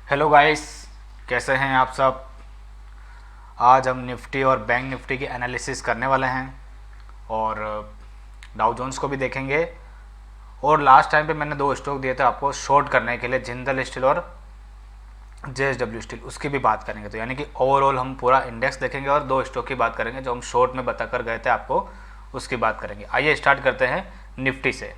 Hello guys, कैसे हैं आप सब। आज हम निफ्टी और बैंक निफ्टी की एनालिसिस करने वाले हैं और डाउ जोन्स को भी देखेंगे। और लास्ट टाइम पे मैंने दो स्टॉक दिए थे आपको शॉर्ट करने के लिए, जिंदल स्टील और जेएसडब्ल्यू स्टील, उसकी भी बात करेंगे। तो यानी कि ओवरऑल हम पूरा इंडेक्स देखेंगे और दो स्टॉक की बात करेंगे जो हम शॉर्ट में बता कर गए थे आपको, उसकी बात करेंगे। आइए स्टार्ट करते हैं निफ्टी से।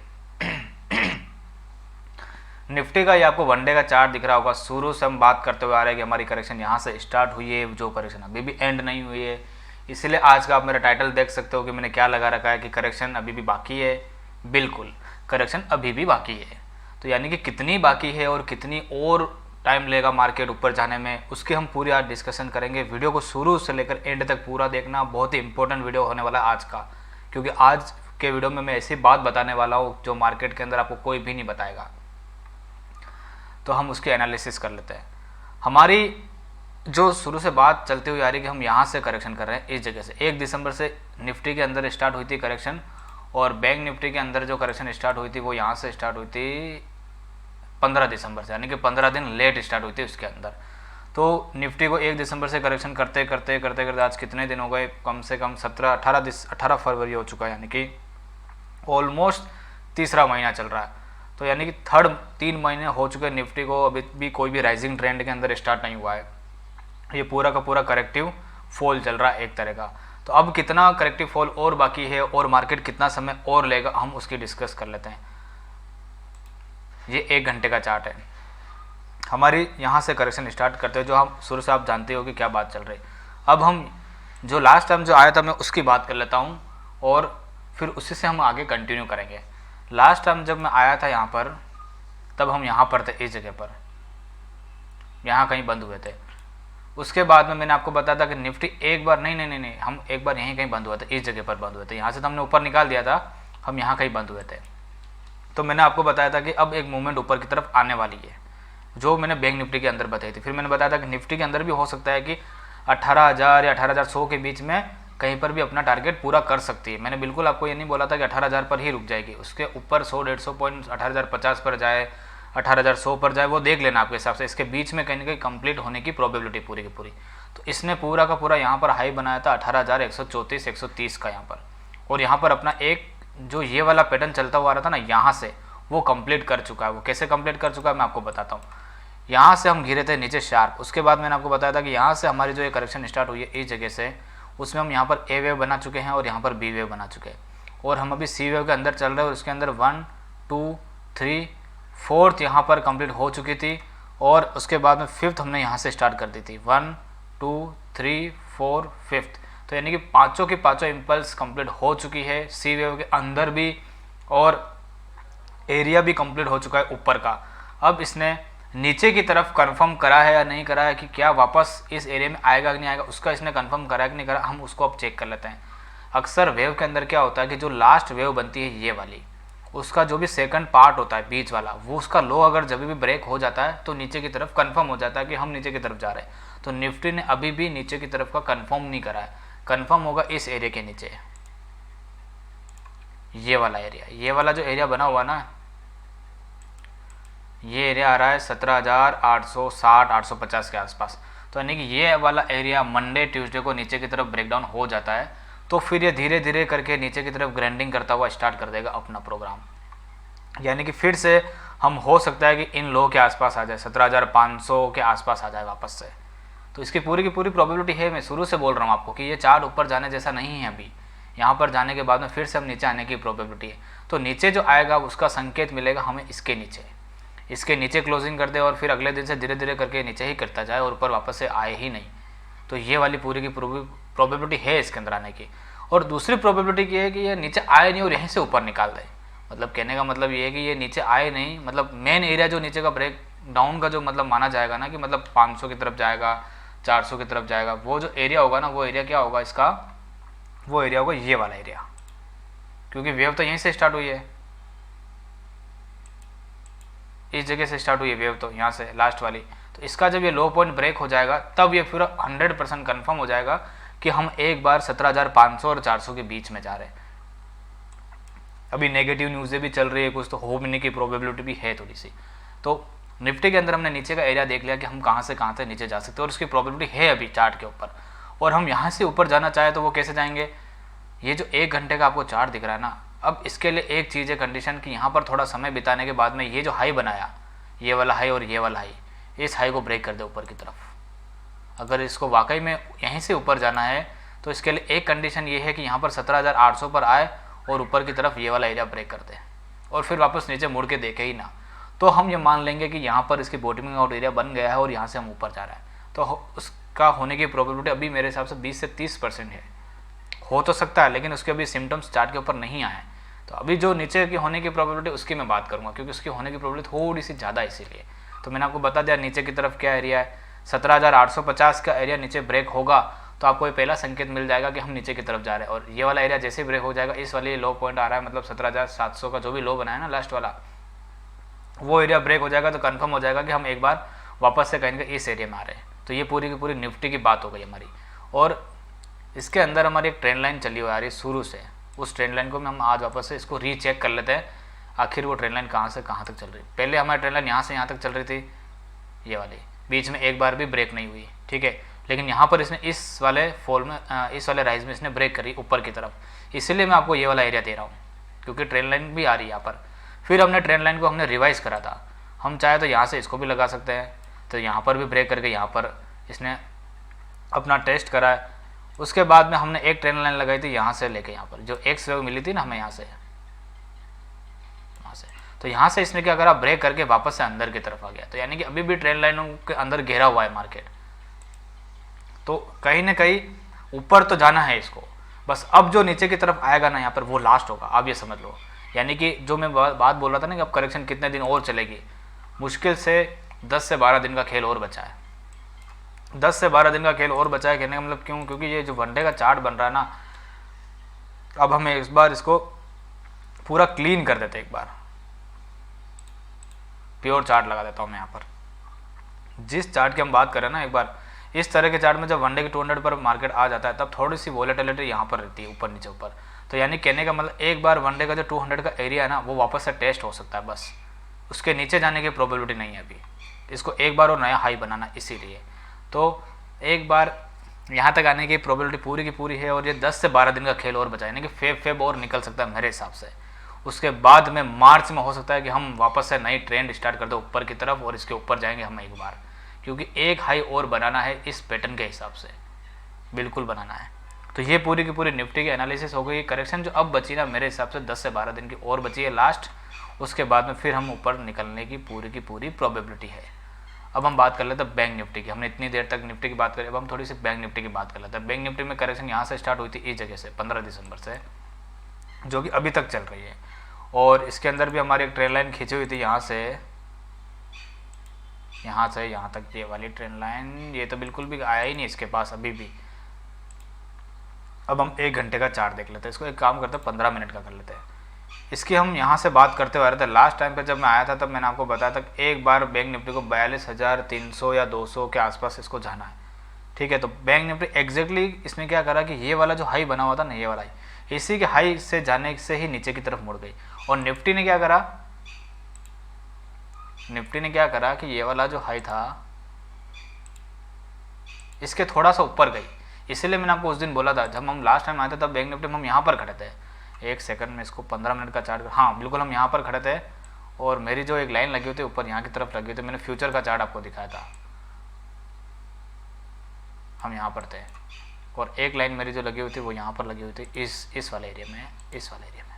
निफ्टी का ये आपको वनडे का चार्ट दिख रहा होगा। शुरू से हम बात करते हुए आ रहे हैं कि हमारी करेक्शन यहाँ से स्टार्ट हुई है, जो करेक्शन अभी भी एंड नहीं हुई है। इसीलिए आज का आप मेरा टाइटल देख सकते हो कि मैंने क्या लगा रखा है कि करेक्शन अभी भी बाकी है। बिल्कुल, करेक्शन अभी भी बाकी है। तो यानी कि कितनी बाकी है और कितनी और टाइम लेगा मार्केट ऊपर जाने में, उसकी हम पूरी आज डिस्कशन करेंगे। वीडियो को शुरू से लेकर एंड तक पूरा देखना, बहुत ही इंपॉर्टेंट वीडियो होने वाला है आज का, क्योंकि आज के वीडियो में मैं ऐसी बात बताने वाला हूँ जो मार्केट के अंदर आपको कोई भी नहीं बताएगा। तो हम उसकी एनालिसिस कर लेते हैं। हमारी जो शुरू से बात चलती हुई आ रही है कि हम यहाँ से करेक्शन कर रहे हैं, इस जगह से 1 दिसंबर से निफ्टी के अंदर स्टार्ट हुई थी करेक्शन, और बैंक निफ्टी के अंदर जो करेक्शन स्टार्ट हुई थी वो यहाँ से स्टार्ट हुई थी 15 दिसंबर से, यानी कि 15 दिन लेट स्टार्ट हुई थी उसके अंदर। तो निफ्टी को 1 दिसंबर से करेक्शन करते करते करते करते आज कितने दिन हो गए, कम से कम 18 फरवरी हो चुका है, यानी कि ऑलमोस्ट तीसरा महीना चल रहा है। तो यानी कि 3 महीने हो चुके हैं निफ्टी को, अभी भी कोई भी राइजिंग ट्रेंड के अंदर स्टार्ट नहीं हुआ है। ये पूरा का पूरा करेक्टिव फॉल चल रहा है एक तरह का। तो अब कितना करेक्टिव फॉल और बाकी है और मार्केट कितना समय और लेगा, हम उसकी डिस्कस कर लेते हैं। ये 1 घंटे का चार्ट है। हमारी यहाँ से करेक्शन स्टार्ट करते हैं, जो हम शुरू से आप जानते हो कि क्या बात चल रही है। अब हम जो लास्ट टाइम जो आया था मैं उसकी बात कर लेता हूँ और फिर उसी से हम आगे कंटिन्यू करेंगे। लास्ट टाइम जब मैं आया था यहाँ पर, तब हम यहाँ पर थे, इस जगह पर, यहाँ कहीं बंद हुए थे। उसके बाद में मैंने आपको बताया था कि निफ्टी एक बार नहीं, हम एक बार यहीं कहीं बंद हुए थे, इस जगह पर बंद हुए थे। यहाँ से तो हमने ऊपर निकाल दिया था, हम यहाँ कहीं बंद हुए थे। तो मैंने आपको बताया था कि अब एक मूवमेंट ऊपर की तरफ आने वाली है, जो मैंने बैंक निफ्टी के अंदर बताई थी। फिर मैंने बताया था कि निफ्टी के अंदर भी हो सकता है कि 18,000 या 18,100 के बीच में कहीं पर भी अपना टारगेट पूरा कर सकती है। मैंने बिल्कुल आपको ये नहीं बोला था कि 18,000 पर ही रुक जाएगी, उसके ऊपर 100-150 पॉइंट 18,050 पर जाए, 18,100 पर जाए, वो देख लेना आपके हिसाब से। इसके बीच में कहीं ना कहीं कंप्लीट होने की प्रोबेबिलिटी पूरी की पूरी। तो इसने पूरा का पूरा यहाँ पर हाई बनाया था 18,134 130 का यहाँ पर, और यहाँ पर अपना एक जो ये वाला पैटर्न चलता हुआ आ रहा था ना यहाँ से, वो कंप्लीट कर चुका है। वो कैसे कंप्लीट कर चुका है मैं आपको बताता हूँ। यहाँ से हम गिरे थे नीचे शार्प, उसके बाद मैंने आपको बताया था कि यहाँ से हमारी जो ये करेक्शन स्टार्ट हुई है इस जगह से, उसमें हम यहाँ पर ए वेव बना चुके हैं और यहाँ पर बी वेव बना चुके हैं, और हम अभी सी वेव के अंदर चल रहे हैं। और उसके अंदर 1 2 3 4th यहाँ पर कंप्लीट हो चुकी थी, और उसके बाद में 5th हमने यहाँ से स्टार्ट कर दी थी, 1 2 3 4 5th। तो यानी कि पाँचों की पाँचों इम्पल्स कंप्लीट हो चुकी है सी वेव के अंदर भी, और एरिया भी कंप्लीट हो चुका है ऊपर का। अब इसने नीचे की तरफ कंफर्म करा है या नहीं करा है कि क्या वापस इस एरिया में आएगा कि नहीं आएगा, उसका इसने कंफर्म करा है कि नहीं करा, हम उसको अब चेक कर लेते हैं। अक्सर वेव के अंदर क्या होता है कि जो लास्ट वेव बनती है ये वाली, उसका जो भी सेकंड पार्ट होता है बीच वाला, वो उसका लो अगर जब भी ब्रेक हो जाता है तो नीचे की तरफ कंफर्म हो जाता है कि हम नीचे की तरफ जा रहे हैं। तो निफ्टी ने अभी भी नीचे की तरफ का कंफर्म नहीं करा है। कंफर्म होगा इस एरिया के नीचे, ये वाला एरिया, ये वाला जो एरिया बना हुआ ना, ये एरिया आ रहा है 17,860 850 के आसपास। तो यानी कि ये वाला एरिया मंडे ट्यूसडे को नीचे की तरफ ब्रेकडाउन हो जाता है, तो फिर ये धीरे धीरे करके नीचे की तरफ ग्राइंडिंग करता हुआ स्टार्ट कर देगा अपना प्रोग्राम। यानी कि फिर से हम हो सकता है कि इन लो के आसपास आ जाए, 17,500 के आसपास आ जाए वापस से। तो इसकी पूरी की पूरी प्रोबेबिलिटी है। मैं शुरू से बोल रहा हूँ आपको कि ये चार्ट ऊपर जाने जैसा नहीं है। अभी यहाँ पर जाने के बाद में फिर से हम नीचे आने की प्रोबेबिलिटी है। तो नीचे जो आएगा उसका संकेत मिलेगा हमें इसके नीचे क्लोजिंग कर दे, और फिर अगले दिन से धीरे धीरे करके नीचे ही करता जाए और ऊपर वापस से आए ही नहीं। तो ये वाली पूरी की प्रोबेबिलिटी है इसके अंदर आने की। और दूसरी प्रोबेबिलिटी ये है कि ये नीचे आए नहीं और यहीं से ऊपर निकाल दे। मतलब कहने का मतलब ये है कि ये नीचे आए नहीं, मतलब मेन एरिया जो नीचे का ब्रेक डाउन का जो मतलब माना जाएगा ना, कि मतलब 500 की तरफ जाएगा, 400 की तरफ जाएगा, वो जो एरिया होगा ना, वो एरिया क्या होगा इसका, वो एरिया होगा ये वाला एरिया, क्योंकि वेव तो यहीं से स्टार्ट हुई है, इस जगह से स्टार्ट हुई है वेव, तो यहाँ से लास्ट वाली। तो इसका जब ये लो पॉइंट ब्रेक हो जाएगा तब ये पूरा 100% कन्फर्म हो जाएगा कि हम एक बार 17,500 और 400 के बीच में जा रहे हैं। अभी नेगेटिव न्यूज़ें भी चल रही है कुछ, तो होने की प्रोबेबिलिटी भी है थोड़ी सी। तो निफ्टी के अंदर हमने नीचे का एरिया देख लिया कि हम कहाँ से नीचे जा सकते हैं, और उसकी प्रोबेबिलिटी है अभी चार्ट के ऊपर। और हम यहाँ से ऊपर जाना चाहे तो वो कैसे जाएंगे, ये जो 1 घंटे का आपको चार्ट दिख रहा है ना, अब इसके लिए एक चीज़ है कंडीशन कि यहाँ पर थोड़ा समय बिताने के बाद में ये जो हाई बनाया, ये वाला हाई और ये वाला हाई, इस हाई को ब्रेक कर दे ऊपर की तरफ। अगर इसको वाकई में यहीं से ऊपर जाना है तो इसके लिए एक कंडीशन ये है कि यहाँ पर 17,800 पर आए और ऊपर की तरफ ये वाला एरिया ब्रेक कर दे और फिर वापस नीचे मुड़ के देखे ही ना, तो हम ये मान लेंगे कि यहाँ पर इसकी बॉटमिंग आउट एरिया बन गया है और यहाँ से हम ऊपर जा रहा है। तो उसका होने की प्रोबेबिलिटी अभी मेरे हिसाब से 20 से 30% है। हो तो सकता है, लेकिन उसके अभी सिम्टम्स चार्ट के ऊपर नहीं आए। तो अभी जो नीचे की होने की प्रोबेबिलिटी उसकी मैं बात करूँगा, क्योंकि उसकी होने की प्रोबेबिलिटी थोड़ी सी ज़्यादा, इसीलिए तो मैंने आपको बता दिया नीचे की तरफ क्या एरिया है। 17,850 का एरिया नीचे ब्रेक होगा तो आपको ये पहला संकेत मिल जाएगा कि हम नीचे की तरफ जा रहे हैं। और ये वाला एरिया जैसे ही ब्रेक हो जाएगा, इस वाले लो पॉइंट आ रहा है, मतलब 17,700 का जो भी लो बनाया ना लास्ट वाला, वो एरिया ब्रेक हो जाएगा तो कंफर्म हो जाएगा कि हम एक बार वापस से कहेंगे इस एरिया में आ रहे हैं। तो ये पूरी की पूरी निफ्टी की बात हो गई हमारी। और इसके अंदर हमारी एक ट्रेंड लाइन चली हुई आ रही है शुरू से, उस ट्रेंड लाइन को हम आज वापस से इसको रीचेक कर लेते हैं, आखिर वो ट्रेंड लाइन कहाँ से कहाँ तक चल रही है। पहले हमारी ट्रेंड लाइन यहाँ से यहाँ तक चल रही थी, ये वाली, बीच में एक बार भी ब्रेक नहीं हुई, ठीक है। लेकिन यहाँ पर इसने इस वाले फॉल में, इस वाले राइज में इसने ब्रेक करी ऊपर की तरफ, इसीलिए मैं आपको ये वाला एरिया दे रहा हूँ, क्योंकि ट्रेंड लाइन भी आ रही है यहाँ पर। फिर हमने ट्रेंड लाइन को हमने रिवाइज करा था, हम चाहे तो यहाँ से इसको भी लगा सकते हैं, तो यहाँ पर भी ब्रेक करके यहाँ पर इसने अपना टेस्ट करा है। उसके बाद में हमने एक ट्रेंड लाइन लगाई थी यहाँ से लेके यहाँ पर, जो एक्स वेव मिली थी ना हमें यहाँ से, तो यहाँ से इसने क्या करा, ब्रेक करके वापस से अंदर की तरफ आ गया। तो यानी कि अभी भी ट्रेंड लाइनों के अंदर घेरा हुआ है मार्केट, तो कहीं ना कहीं ऊपर तो जाना है इसको, बस अब जो नीचे की तरफ आएगा ना यहाँ पर वो लास्ट होगा, आप ये समझ लो। यानी कि जो मैं बात बोल रहा था ना कि अब करेक्शन कितने दिन और चलेगी, मुश्किल से 10 से 12 दिन का खेल और बचा है। 10 से 12 दिन का खेल और बचा है, कहने का मतलब क्यों, क्योंकि ये जो वनडे का चार्ट बन रहा है ना, अब हमें इस बार इसको पूरा क्लीन कर देते, एक बार प्योर चार्ट लगा देता हूँ मैं यहाँ पर। जिस चार्ट की हम बात करें ना, एक बार इस तरह के चार्ट में जब वनडे के 200 पर मार्केट आ जाता है तब थोड़ी सी वॉलेटिलिटी यहाँ पर रहती है, ऊपर नीचे ऊपर। तो यानी कहने का मतलब एक बार वनडे का जो 200 का एरिया है ना, वो वापस से टेस्ट हो सकता है, बस उसके नीचे जाने की प्रोबेबिलिटी नहीं है अभी। इसको एक बार और नया हाई बनाना, इसीलिए तो एक बार यहाँ तक आने की प्रोबेबिलिटी पूरी की पूरी है। और ये 10 से 12 दिन का खेल और बचा है, यानी कि फेब और निकल सकता है मेरे हिसाब से। उसके बाद में मार्च में हो सकता है कि हम वापस से नई ट्रेंड स्टार्ट कर दो ऊपर की तरफ, और इसके ऊपर जाएंगे हम एक बार, क्योंकि एक हाई और बनाना है इस पैटर्न के हिसाब से, बिल्कुल बनाना है। तो ये पूरी की पूरी निफ्टी की एनालिसिस हो गई। करेक्शन जो अब बची ना, मेरे हिसाब से 10 से 12 दिन की और बची है लास्ट, उसके बाद में फिर हम ऊपर निकलने की पूरी प्रोबेबिलिटी है। अब हम बात कर लेते हैं बैंक निफ्टी की। हमने इतनी देर तक निफ्टी की बात करी, अब हम थोड़ी सी बैंक निफ्टी की बात कर लेते हैं। बैंक निफ्टी में करेक्शन यहाँ से स्टार्ट हुई थी, इस जगह से 15 दिसंबर से, जो कि अभी तक चल रही है। और इसके अंदर भी हमारी एक ट्रेंड लाइन खींची हुई थी यहाँ से यहाँ तक, ये वाली ट्रेंड लाइन, ये तो बिल्कुल भी आया ही नहीं इसके पास अभी भी। अब हम 1 घंटे का चार्ट देख लेते हैं, इसको एक काम करते हैं 15 मिनट का कर लेते हैं। इसकी हम यहाँ से बात करते हुए आ रहे थे। लास्ट टाइम पे जब मैं आया था तब मैंने आपको बताया था एक बार बैंक निफ्टी को 42,300 या 200 के आसपास इसको जाना है, ठीक है। तो बैंक निफ्टी एग्जैक्टली इसने क्या करा कि ये वाला जो हाई बना हुआ था ना, ये वाला हाई, इसी के हाई से जाने से ही नीचे की तरफ मुड़ गई। और निफ्टी ने क्या करा, कि ये वाला जो हाई था इसके थोड़ा सा ऊपर गई। इसीलिए मैंने आपको उस दिन बोला था, जब हम लास्ट टाइम आए थे तब बैंक निफ्टी में हम यहाँ पर खड़े थे। एक सेकंड में इसको 15 मिनट का चार्ट, हाँ बिल्कुल हम यहाँ पर खड़े थे, और मेरी जो एक लाइन लगी हुई थी ऊपर यहाँ की तरफ लगी हुई थी, मैंने फ्यूचर का चार्ट आपको दिखाया था, हम यहाँ पर थे। और एक लाइन मेरी जो लगी हुई थी वो यहाँ पर लगी हुई थी, इस वाले एरिया में, इस वाले एरिया में।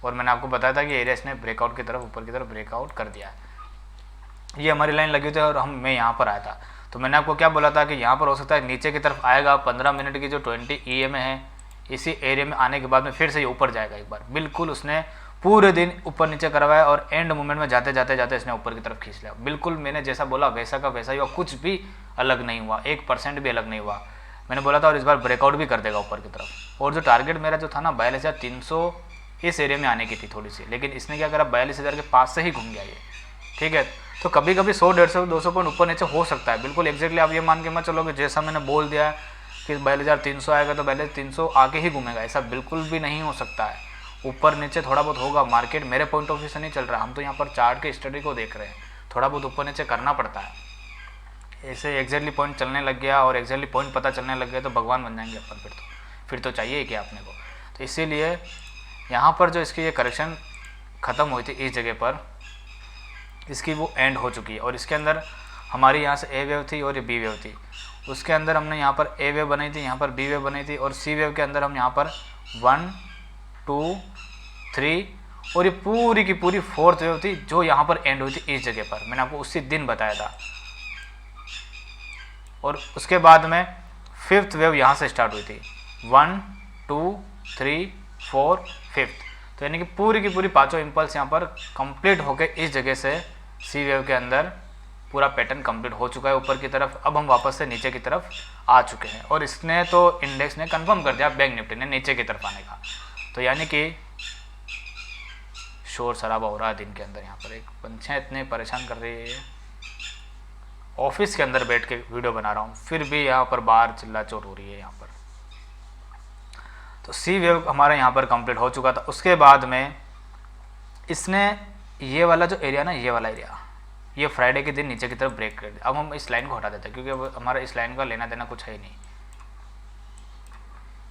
और मैंने आपको बताया था कि एरिया इसने ब्रेकआउट की तरफ, ऊपर की तरफ ब्रेकआउट कर दिया। ये हमारी लाइन लगी हुई थी और मैं यहाँ पर आया था। तो मैंने आपको क्या बोला था कि यहाँ पर हो सकता है नीचे की तरफ आएगा, 15 मिनट की जो 20 EMA है, इसी एरिया में आने के बाद में फिर से ये ऊपर जाएगा एक बार। बिल्कुल उसने पूरे दिन ऊपर नीचे करवाया और एंड मोमेंट में जाते जाते इसने ऊपर की तरफ खींच लिया। बिल्कुल मैंने जैसा बोला वैसा का वैसा ही हुआ, कुछ भी अलग नहीं हुआ, 1% भी अलग नहीं हुआ। मैंने बोला था और इस बार ब्रेकआउट भी कर देगा ऊपर की तरफ। और जो टारगेट मेरा जो था ना 42,300 इस एरिया में आने की थी थोड़ी सी, लेकिन इसने क्या करा 42,000 के पास से ही घूम गया ये, ठीक है। तो कभी कभी 100, 150, 200 पॉइंट ऊपर नीचे हो सकता है, बिल्कुल एग्जैक्टली आप ये मान के मत चलो कि जैसा मैंने बोल दिया कि 42,300 आएगा तो 42,300 आके ही घूमेगा, ऐसा बिल्कुल भी नहीं हो सकता है। ऊपर नीचे थोड़ा बहुत होगा, मार्केट मेरे पॉइंट ऑफ व्यू से नहीं चल रहा, हम तो यहाँ पर चार्ट के स्टडी को देख रहे हैं, थोड़ा बहुत ऊपर नीचे करना पड़ता है। ऐसे एग्जैक्टली पॉइंट चलने लग गया और एग्जैक्टली पॉइंट पता चलने लग गया तो भगवान बन जाएंगे अपन, फिर तो चाहिए क्या अपने को। तो इसीलिए यहाँ पर जो इसकी ये करेक्शन ख़त्म हुई थी इस जगह पर, इसकी वो एंड हो चुकी है। और इसके अंदर हमारी यहाँ से ए वेव थी और ये बी वेव थी, उसके अंदर हमने यहाँ पर ए वेव बनाई थी, यहाँ पर बी वेव बनाई थी, और सी वेव के अंदर हम यहाँ पर 1 2 3 और ये पूरी की पूरी 4th वेव थी जो यहाँ पर एंड हुई थी इस जगह पर। मैंने आपको उसी दिन बताया था। और उसके बाद में 5th वेव यहाँ से स्टार्ट हुई थी, 1 2 3 4 5th। तो यानी कि पूरी की पूरी पांचों इम्पल्स यहाँ पर कंप्लीट होकर इस जगह से सी वेव के अंदर पूरा पैटर्न कंप्लीट हो चुका है ऊपर की तरफ। अब हम वापस से नीचे की तरफ आ चुके हैं और इसने तो इंडेक्स ने कंफर्म कर दिया बैंक निफ्टी ने नीचे की तरफ आने का। तो यानी कि शोर शराबा हो रहा है दिन के अंदर, यहाँ पर एक पंछियाँ इतने परेशान कर रही है। ऑफिस के अंदर बैठ के वीडियो बना रहा हूँ फिर भी यहाँ पर बाहर चिल्ला चोट हो रही है यहाँ पर। तो सी वेव हमारा यहाँ पर कंप्लीट हो चुका था। उसके बाद में इसने ये वाला जो एरिया ना, ये वाला एरिया, ये फ्राइडे के दिन नीचे की तरफ ब्रेक कर दिया। अब हम इस लाइन को हटा देते हैं क्योंकि अब हमारा इस लाइन का लेना देना कुछ है ही नहीं।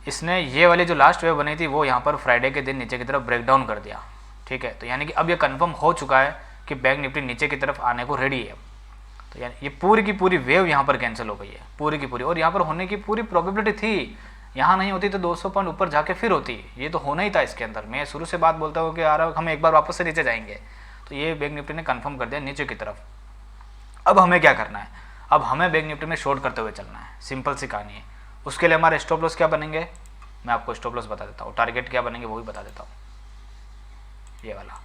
इसने ये वाली जो लास्ट वेव बनी थी वो यहाँ पर फ्राइडे के दिन नीचे की तरफ ब्रेक डाउन कर दिया, ठीक है। तो यानी कि अब ये कंफर्म हो चुका है कि बैंक निफ्टी नीचे की तरफ आने को रेडी है। तो यानी ये पूरी की पूरी वेव यहाँ पर कैंसिल हो गई है, पूरी की पूरी। और यहाँ पर होने की पूरी प्रोबेबिलिटी थी, यहाँ नहीं होती तो 200 पॉइंट ऊपर जाके फिर होती, ये तो होना ही था इसके अंदर। मैं शुरू से बात बोलता हूँ कि यार हम एक बार वापस से नीचे जाएंगे, तो ये बैंक निफ्टी ने कंफर्म कर दिया नीचे की तरफ। अब हमें क्या करना है, अब हमें बैंक निफ्टी में शॉर्ट करते हुए चलना है, सिंपल सी कहानी है। उसके लिए हमारे स्टॉप लॉस क्या बनेंगे, मैं आपको स्टॉप लॉस बता देता हूँ, टारगेट क्या बनेंगे वो भी बता देता हूँ, ये वाला।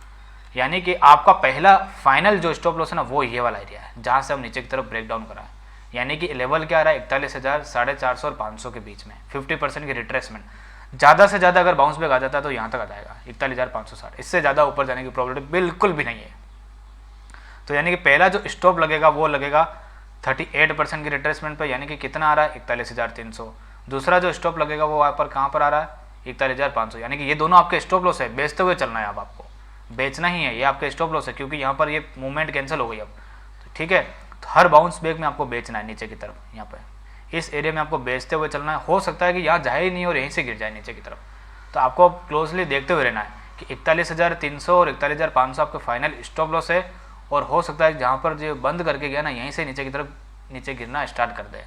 यानी कि आपका पहला फाइनल जो स्टॉप लॉस है ना वो ये वाला एरिया है जहाँ से हम नीचे की तरफ ब्रेक डाउन करा है। यानी कि लेवल क्या आ रहा है, 41,000, 450 और 500 के बीच में 50% की रिट्रेसमेंट। ज़्यादा से ज़्यादा अगर बाउंस बैक आ जाता है तो यहाँ तक आ जाएगा 41,560, इससे ज़्यादा ऊपर जाने की प्रॉबिलिटी बिल्कुल भी नहीं है। तो यानी कि पहला जो स्टॉप लगेगा वो लगेगा 38% की रिट्रेसमेंट पर, यानी कि कितना आ रहा है 41,300। दूसरा जो स्टॉप लगेगा वो वहाँ पर कहाँ पर आ रहा है 41,500। यानी कि ये दोनों आपके स्टॉप लॉस है, बेचते हुए चलना है। अब आपको बेचना ही है, ये आपके स्टॉप लॉस है क्योंकि यहाँ पर ये मूवमेंट कैंसिल हो गई अब, ठीक है। तो हर बाउंस बैक में आपको बेचना है नीचे की तरफ, यहाँ पर इस एरिया में आपको बेचते हुए चलना है। हो सकता है कि यहाँ जाए ही नहीं और यहीं से गिर जाए नीचे की तरफ, तो आपको क्लोजली देखते हुए रहना है कि 41,300 और 41,500 आपके फाइनल स्टॉप लॉस है। और हो सकता है जहाँ पर जो बंद करके गया ना यहीं से नीचे की तरफ नीचे गिरना स्टार्ट कर दे।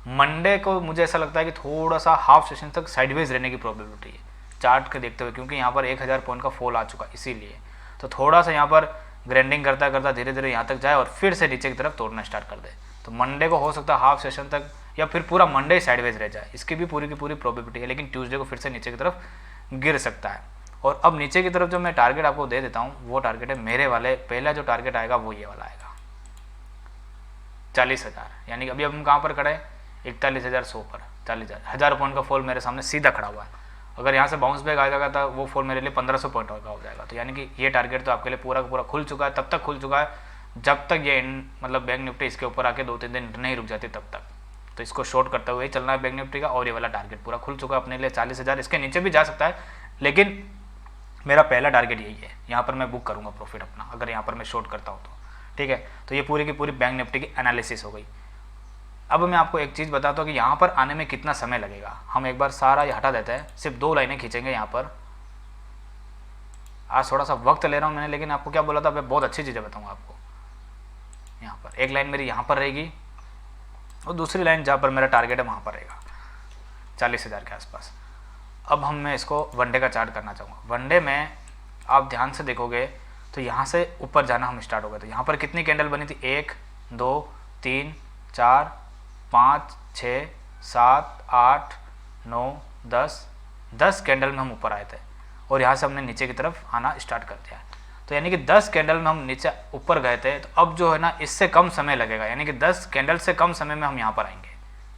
मंडे को मुझे ऐसा लगता है कि थोड़ा सा हाफ सेशन तक साइडवेज रहने की प्रोबेबिलिटी है चार्ट के देखते हुए, क्योंकि यहाँ पर 1,000 पॉइंट का फॉल आ चुका इसीलिए। तो थोड़ा सा यहाँ पर ग्राइंडिंग करता करता धीरे धीरे यहाँ तक जाए और फिर से नीचे की तरफ तोड़ना स्टार्ट कर दे। तो मंडे को हो सकता है हाफ सेशन तक या फिर पूरा मंडे साइडवेज रह जाए, इसकी भी पूरी की पूरी प्रोबेबिलिटी है। लेकिन ट्यूसडे को फिर से नीचे की तरफ गिर सकता है। और अब नीचे की तरफ जो मैं टारगेट आपको दे देता हूँ वो टारगेट है मेरे वाले, पहला जो टारगेट आएगा वो ये वाला आएगा 40,000। यानी कि अभी हम कहाँ पर खड़े हैं 41,100 पर, 40,000 पॉइंट का फॉल मेरे सामने सीधा खड़ा हुआ है। अगर यहाँ से बाउंस बैक आ जाएगा तो वो फॉल मेरे लिए 1,500 पॉइंट का हो जाएगा। तो यानी कि ये टारगेट तो आपके लिए पूरा का पूरा खुल चुका है, तब तक खुल चुका है जब तक ये मतलब बैंक निफ्टी इसके ऊपर आके 2-3 दिन नहीं रुक जाती तब तक। तो इसको शॉर्ट करते हुए चलना है बैंक निफ्टी का। और ये वाला टारगेट पूरा खुल चुका है अपने लिए 40,000, इसके नीचे भी जा सकता है लेकिन मेरा पहला टारगेट यही है। यहाँ पर मैं बुक करूँगा प्रॉफिट अपना अगर यहाँ पर मैं शॉर्ट करता हूँ तो, ठीक है। तो ये पूरी की पूरी बैंक निफ्टी की एनालिसिस हो गई। अब मैं आपको एक चीज़ बताता हूँ कि यहाँ पर आने में कितना समय लगेगा। हम एक बार सारा ये हटा देते हैं, सिर्फ 2 लाइनें खींचेंगे यहाँ पर। आज थोड़ा सा वक्त ले रहा हूँ मैंने, लेकिन आपको क्या बोला था मैं बहुत अच्छी चीज़ें बताऊँगा आपको। यहाँ पर एक लाइन मेरी यहाँ पर रहेगी और दूसरी लाइन जहाँ पर मेरा टारगेट है वहाँ पर रहेगा 40,000 के आसपास। अब मैं इसको वनडे का चार्ट करना चाहूँगा। वनडे में आप ध्यान से देखोगे तो यहाँ से ऊपर जाना हम स्टार्ट हो गए। तो यहाँ पर कितनी कैंडल बनी थी 1 2 3 4 5 6 7 8 9 10 कैंडल में हम ऊपर आए थे और यहाँ से हमने नीचे की तरफ आना स्टार्ट कर दिया। तो यानी कि 10 कैंडल में हम नीचे ऊपर गए थे। तो अब जो है ना इससे कम समय लगेगा, यानी कि 10 कैंडल से कम समय में हम यहाँ पर आएंगे।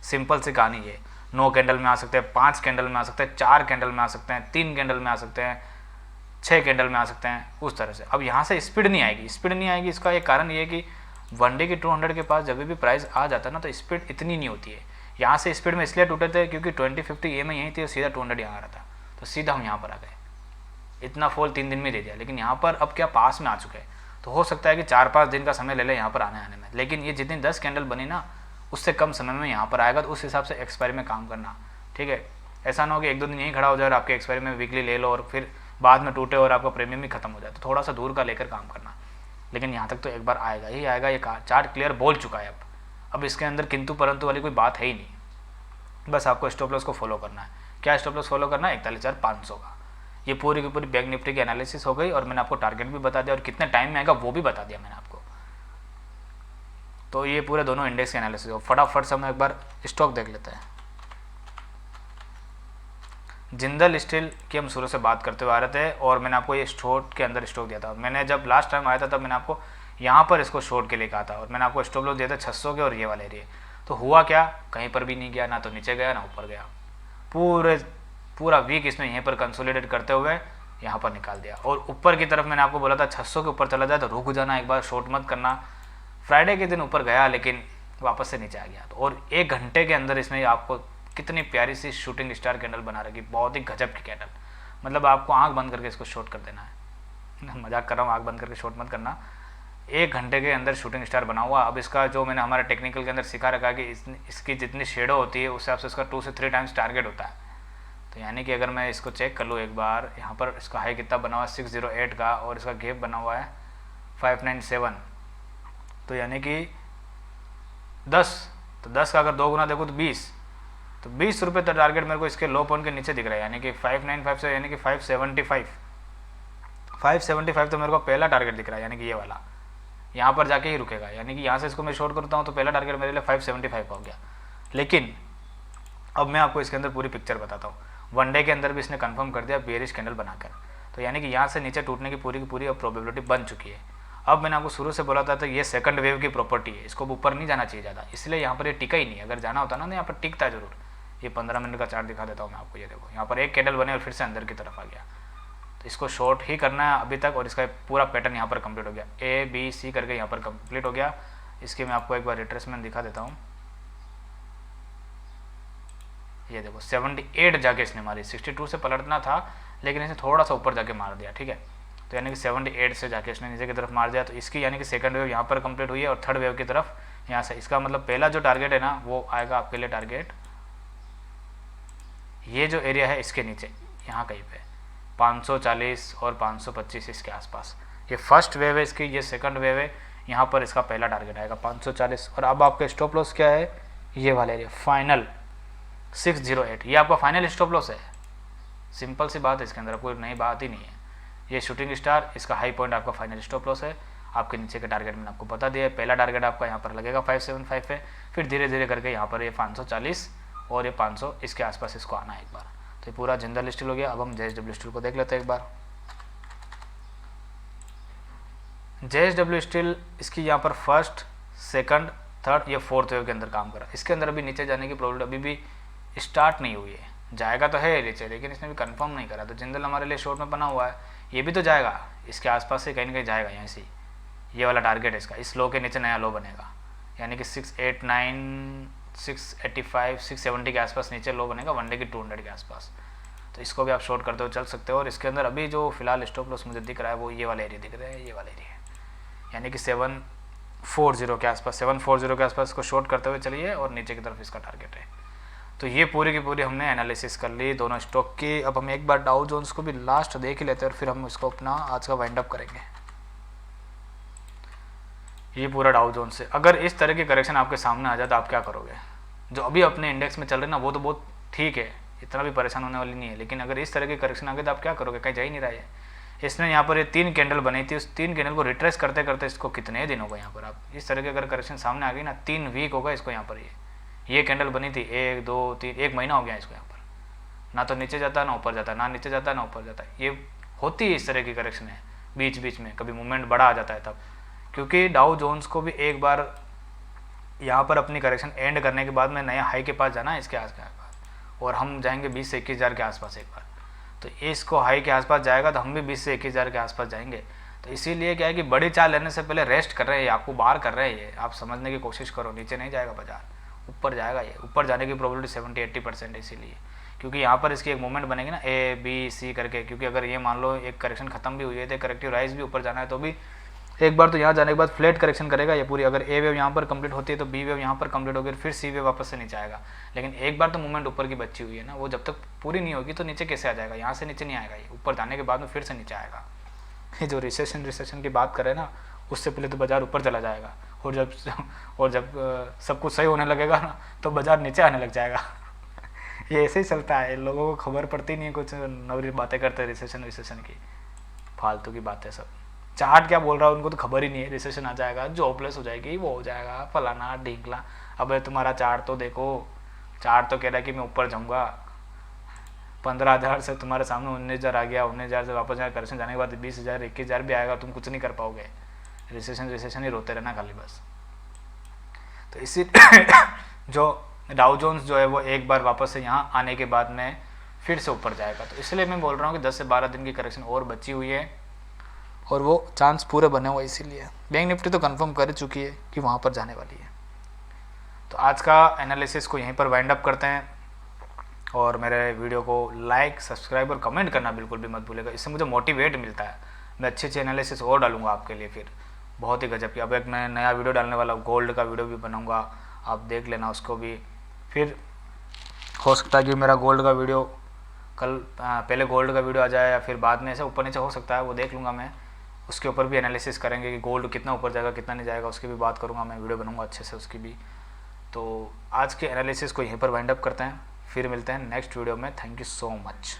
सिंपल सी कहानी ये, 9 कैंडल में आ सकते हैं, 5 कैंडल में आ सकते हैं, 4 कैंडल में आ सकते हैं, 3 कैंडल में आ सकते हैं, 6 कैंडल में आ सकते हैं, उस तरह से। अब यहाँ से स्पीड नहीं आएगी। इसका एक कारण ये है कि वनडे की 200 के पास जब भी प्राइस आ जाता है ना तो स्पीड इतनी नहीं होती है। यहाँ से स्पीड में इसलिए टूटे थे क्योंकि 20-50 EMA यहीं थी और सीधा 200 यहाँ आ रहा था। तो सीधा हम यहाँ पर आ गए, इतना फॉल 3 दिन में दे दिया। लेकिन यहाँ पर अब क्या पास में आ चुके हैं, तो हो सकता है कि 4-5 दिन का समय ले ले यहाँ पर आने में, लेकिन ये जितनी 10 कैंडल बनी ना उससे कम समय में यहाँ पर आएगा। तो उस हिसाब से एक्सपायरी में काम करना, ठीक है। ऐसा ना हो कि 1-2 दिन यहीं खड़ा हो जाए और आपके एक्सपायरी में वीकली ले लो और फिर बाद में टूटे और आपका प्रीमियम ही खत्म हो जाए। तो थोड़ा सा दूर का लेकर काम करना, लेकिन यहाँ तक तो एक बार आएगा ही आएगा। ये चार्ट क्लियर बोल चुका है अब इसके अंदर किंतु परंतु वाली कोई बात है ही नहीं। बस आपको स्टॉप लॉस को फॉलो करना है। क्या स्टॉप लॉस फॉलो करना है? 41,500 का। ये पूरी की पूरी बैंक निफ्टी की एनालिसिस हो गई और मैंने आपको टारगेट भी बता दिया और कितने टाइम में आएगा वो भी बता दिया मैंने आपको। तो ये पूरे दोनों इंडेक्स के एनालिसिस हो। फटाफट से हम एक बार स्टॉक देख लेते हैं। जिंदल स्टील की हम शुरू से बात करते हुए आ रहे थे और मैंने आपको ये शॉर्ट के अंदर स्टॉक दिया था। मैंने जब लास्ट टाइम आया था तब मैंने आपको यहाँ पर इसको शॉर्ट के लिए कहा था और मैंने आपको स्टॉप लॉस दिया था 600 के और ये वाले एरिया। तो हुआ क्या, कहीं पर भी नहीं गया, ना तो नीचे गया ना ऊपर गया। पूरा वीक इसने यहीं पर कंसोलिडेट करते हुए यहाँ पर निकाल दिया। और ऊपर की तरफ मैंने आपको बोला था 600 के ऊपर चला जाए तो रुक जाना, एक बार शॉर्ट मत करना। फ्राइडे के दिन ऊपर गया लेकिन वापस से नीचे आ गया। तो और 1 घंटे के अंदर इसने आपको कितनी प्यारी सी शूटिंग स्टार कैंडल बना रखी, बहुत ही गजब की कैंडल। मतलब आपको आंख बंद करके इसको शॉर्ट कर देना है। मजाक कर रहा हूँ, आंख बंद करके शॉर्ट मत करना। 1 घंटे के अंदर शूटिंग स्टार बना हुआ। अब इसका जो मैंने हमारे टेक्निकल के अंदर सिखा रखा है कि इसकी जितनी शेडो होती है उस हिसाब से इसका 2 से 3 टाइम्स टारगेट होता है। तो यानी कि अगर मैं इसको चेक कर लूँ एक बार, यहाँ पर इसका हाई कितना बना हुआ है 608 का और इसका गैप बना हुआ है 597। तो यानी कि 10, तो 10 का अगर 2 गुना देखो तो 20, तो 20 रुपये तक टारगेट मेरे को इसके लो पॉइंट के नीचे दिख रहा है। यानी कि 595 से यानी कि 575 तो मेरे को पहला टारगेट दिख रहा है, यानी कि ये वाला यहाँ पर जाके ही रुकेगा। यानी कि यहाँ से इसको मैं शॉर्ट करता हूँ तो पहला टारगेट मेरे लिए 575 हो गया। लेकिन अब मैं आपको इसके अंदर पूरी पिक्चर बताता हूँ। 1 डे के अंदर भी इसने कंफर्म कर दिया बेयरिश कैंडल बनाकर। तो यानी कि यहाँ से नीचे टूटने की पूरी अब प्रोबेबिलिटी बन चुकी है। अब मैंने आपको शुरू से बोला था तो ये सेकंड वेव की प्रॉपर्टी है, इसको ऊपर नहीं जाना चाहिए ज़्यादा, इसलिए यहाँ पर ये टिका ही नहीं। अगर जाना होता ना यहाँ पर टिकता जरूर। ये 15 मिनट का चार्ट दिखा देता हूँ मैं आपको। ये देखो यहाँ पर एक कैंडल बने और फिर से अंदर की तरफ आ गया। तो इसको शॉर्ट ही करना है अभी तक और इसका पूरा पैटर्न यहाँ पर कंप्लीट हो गया। ABC करके यहाँ पर कंप्लीट हो गया। इसकी मैं आपको एक बार रिट्रेसमेंट दिखा देता हूँ। ये देखो 78 जाके इसने मारी। 62 से पलटना था लेकिन इसने थोड़ा सा ऊपर जाके मार दिया, ठीक है। तो यानी कि 78 से जाके इसने नीचे की तरफ मार दिया। तो इसकी यानी कि सेकंड वेव यहाँ पर कंप्लीट हुई है और थर्ड वेव की तरफ यहाँ से। इसका मतलब पहला जो टारगेट है ना वो आएगा आपके लिए टारगेट ये जो एरिया है इसके नीचे यहाँ कहीं पे 540 और 525 इसके आसपास। ये फर्स्ट वेव है इसकी, ये सेकंड वेव है। यहाँ पर इसका पहला टारगेट आएगा 540 और अब आपका स्टॉप लॉस क्या है, ये वाला एरिया फाइनल 608। ये आपका फाइनल स्टॉप लॉस है। सिंपल सी बात है, इसके अंदर कोई नई बात ही नहीं है। ये शूटिंग स्टार, इसका हाई पॉइंट आपका फाइनल स्टॉप लॉस है। आपके नीचे के टारगेट मैंने आपको बता दिया है। पहला टारगेट आपका यहाँ पर लगेगा 575 पे, फिर धीरे धीरे करके यहाँ पर ये 540 और ये 500 इसके आसपास इसको आना है एक बार। तो ये पूरा जिंदल स्टील हो गया। अब हम JSW स्टील को देख लेते हैं एक बार। JSW स्टील इसकी यहाँ पर फर्स्ट, सेकंड, थर्ड, ये फोर्थ वेव के अंदर काम करा। इसके अंदर अभी नीचे जाने की प्रोबेबिलिटी अभी भी स्टार्ट नहीं हुई है। जाएगा तो है नीचे, लेकिन इसने भी कंफर्म नहीं करा। तो जिंदल हमारे लिए शॉर्ट में बना हुआ है, ये भी तो जाएगा इसके आसपास से कहीं ना कहीं जाएगा। यहाँ से ये वाला टारगेट है इसका, इस लो के नीचे नया लो बनेगा। यानी कि 689, 685, 670 के आसपास नीचे लो बनेगा 1 डे की 200 के आसपास। तो इसको भी आप शॉर्ट करते हुए चल सकते हो। और इसके अंदर अभी जो फिलहाल स्टॉप लॉस मुझे दिख रहा है वो ये वाला एरिया दिख रहा है, ये वाला एरिया। यानी कि 740 के आसपास, 740 के आसपास इसको शॉर्ट करते हुए चलिए और नीचे की तरफ इसका टारगेट है। तो ये पूरी की पूरी हमने एनालिसिस कर ली दोनों स्टॉक की। अब हम एक बार डाउ जोन्स को भी लास्ट देख ही लेते हैं और फिर हम इसको अपना आज का वाइंड अप करेंगे। ये पूरा डाउ जोन्स से अगर इस तरह की करेक्शन आपके सामने आ जाए तो आप क्या करोगे? जो अभी अपने इंडेक्स में चल रहे ना वो तो बहुत ठीक है, इतना भी परेशान होने वाली नहीं है। लेकिन अगर इस तरह की करेक्शन आ गई तो आप क्या करोगे? कहीं जा ही नहीं रहा है। इसने यहाँ पर ये 3 कैंडल बनी थी, उस 3 कैंडल को रिट्रेस करते करते इसको कितने दिन होगा यहाँ पर। आप इस तरह की अगर करेक्शन सामने आ गई ना 3 वीक होगा इसको। यहाँ पर ये कैंडल बनी थी 1, 2, 3, 1 महीना हो गया इसको। यहाँ पर ना तो नीचे जाता ना ऊपर जाता, ना नीचे जाता ना ऊपर जाता। ये होती है इस तरह की करेक्शन है बीच बीच में, कभी मूवमेंट बड़ा आ जाता है तब। क्योंकि डाउ जोन्स को भी एक बार यहाँ पर अपनी करेक्शन एंड करने के बाद में नया हाई के पास जाना है इसके आसपास, और हम जाएंगे 20 से 21 हज़ार के आसपास एक बार। तो इसको हाई के आसपास जाएगा तो हम भी 20 से 21 हज़ार के आसपास जाएंगे। तो इसीलिए क्या है कि बड़ी चाल लेने से पहले रेस्ट कर रहे हैं, आपको बाहर कर रहे हैं। ये आप समझने की कोशिश करो, नीचे नहीं जाएगा बाजार, ऊपर जाएगा। ये ऊपर जाने की प्रोबेबिलिटी 70-80% है। इसीलिए क्योंकि यहाँ पर इसकी एक मूवमेंट बनेगी ना ए बी सी करके, क्योंकि अगर ये मान लो एक करेक्शन खत्म भी हुई है तो करेक्टिव राइज भी ऊपर जाना है, तो भी एक बार तो यहाँ जाने के बाद फ्लैट करेक्शन करेगा ये पूरी। अगर ए वेव यहाँ पर कंप्लीट होती है तो बी वेव यहाँ पर कंप्लीट होगी, फिर सी वेव वापस से नीचे आएगा। लेकिन एक बार तो मूवमेंट ऊपर की बची हुई है ना, वो जब तक पूरी नहीं होगी तो नीचे कैसे आ जाएगा, यहाँ से नीचे नहीं आएगा, ये ऊपर जाने के बाद में फिर से नीचे आएगा। ये जो रिसेशन की बात करें ना, उससे पहले तो बाजार ऊपर चला जाएगा, और जब सब कुछ सही होने लगेगा ना तो बाजार नीचे आने लग जाएगा। ये ऐसे ही चलता है, लोगों को खबर पड़ती नहीं है, कुछ नवरी बातें करते हैं रिसेशन की, फालतू की बातें सब। चार्ट क्या बोल रहा है उनको तो खबर ही नहीं है, रिसेशन आ जाएगा, जॉबलेस हो जाएगी, वो हो जाएगा, फलाना ढींकला। अबे तुम्हारा चार्ट तो देखो, चार्ट तो कह रहा है कि मैं ऊपर जाऊँगा, 15,000 से तुम्हारे सामने 19,000 आ गया, 19,000 से वापस करेक्शन जाने के बाद 20,000 21,000 भी आएगा, तुम कुछ नहीं कर पाओगे। रिसेशन ही रोते रहना खाली बस। तो इसी जो डाउ जोन्स जो है वो एक बार वापस से यहाँ आने के बाद में फिर से ऊपर जाएगा। तो इसलिए मैं बोल रहा हूँ कि 10 से 12 दिन की करेक्शन और बची हुई है, और वो चांस पूरे बने हुए, इसीलिए बैंक निफ्टी तो कंफर्म कर चुकी है कि वहाँ पर जाने वाली है। तो आज का एनालिसिस को यहीं पर वाइंड अप करते हैं, और मेरे वीडियो को लाइक सब्सक्राइब और कमेंट करना बिल्कुल भी मत भूलेगा, इससे मुझे मोटिवेट मिलता है। मैं अच्छे एनालिसिस और डालूंगा आपके लिए, फिर बहुत ही गजब की। अब एक मैं नया वीडियो डालने वाला हूँ, गोल्ड का वीडियो भी बनाऊंगा, आप देख लेना उसको भी। फिर हो सकता है कि मेरा गोल्ड का वीडियो कल पहले गोल्ड का वीडियो आ जाए, या फिर बाद में, ऐसा ऊपर नीचे हो सकता है, वो देख लूँगा मैं। उसके ऊपर भी एनालिसिस करेंगे कि गोल्ड कितना ऊपर जाएगा कितना नहीं जाएगा, उसकी भी बात करूँगा मैं, वीडियो बनाऊँगा अच्छे से उसकी भी। तो आज के एनालिसिस को यहीं पर वाइंड अप करते हैं, फिर मिलते हैं नेक्स्ट वीडियो में। Thank you so much.